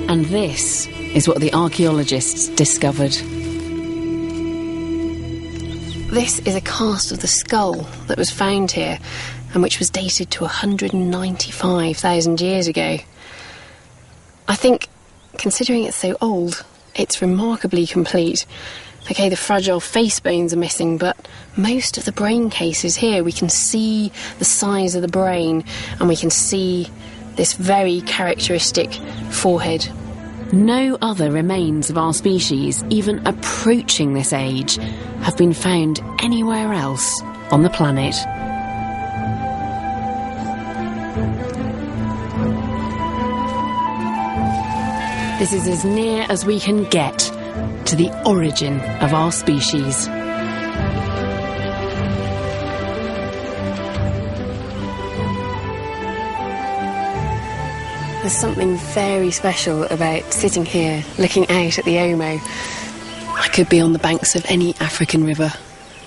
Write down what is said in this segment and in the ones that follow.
And this is what the archaeologists discovered. This is a cast of the skull that was found here and which was dated to 195,000 years ago. I think, considering it's so old, it's remarkably complete. Okay, the fragile face bones are missing, but most of the brain cases here, we can see the size of the brain and we can see this very characteristic forehead. No other remains of our species, even approaching this age, have been found anywhere else on the planet. This is as near as we can get to the origin of our species. There's something very special about sitting here, looking out at the Omo. I could be on the banks of any African river.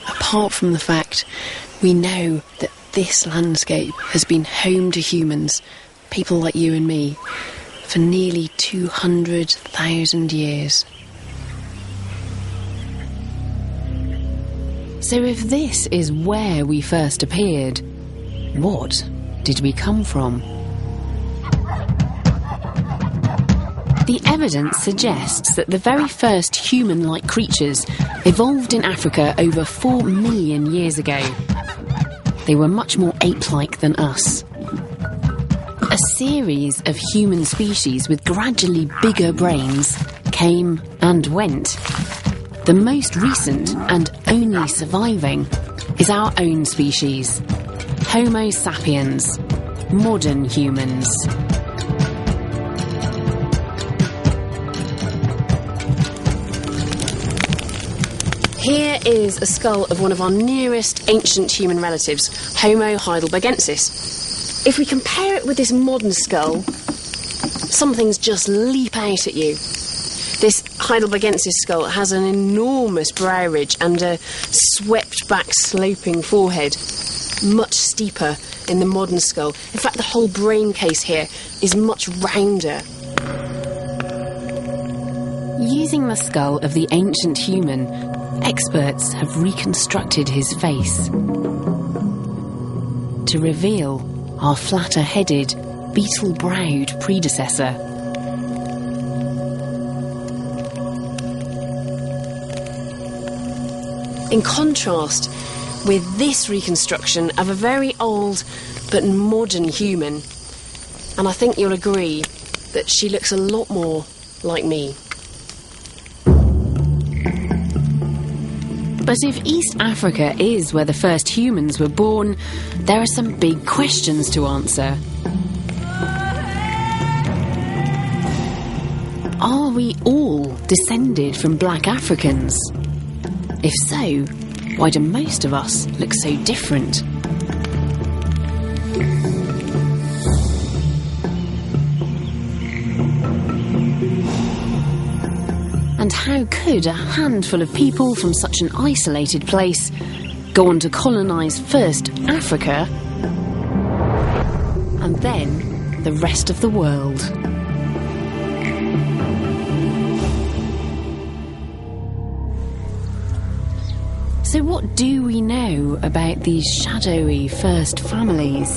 Apart from the fact we know that this landscape has been home to humans, people like you and me, for nearly 200,000 years. So if this is where we first appeared, what did we come from? The evidence suggests that the very first human-like creatures evolved in Africa over 4 million years ago. They were much more ape-like than us. A series of human species with gradually bigger brains came and went. The most recent and only surviving is our own species, Homo sapiens, modern humans. Here is a skull of one of our nearest ancient human relatives, Homo heidelbergensis. If we compare it with this modern skull, some things just leap out at you. This heidelbergensis skull has an enormous brow ridge and a swept-back sloping forehead, much steeper in the modern skull. In fact, the whole brain case here is much rounder. Using the skull of the ancient human, experts have reconstructed his face to reveal our flatter-headed, beetle-browed predecessor. In contrast with this reconstruction of a very old but modern human, and I think you'll agree that she looks a lot more like me. But if East Africa is where the first humans were born, there are some big questions to answer. Are we all descended from black Africans? If so, why do most of us look so different? And how could a handful of people from such an isolated place go on to colonise first Africa and then the rest of the world? So what do we know about these shadowy first families?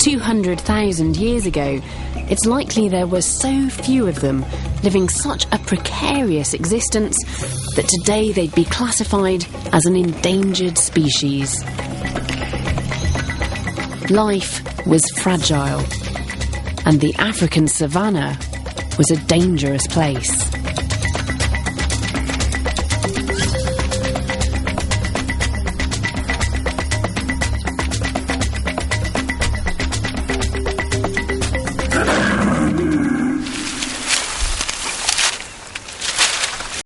200,000 years ago, it's likely there were so few of them living such a precarious existence that today they'd be classified as an endangered species. Life was fragile, and the African savannah was a dangerous place.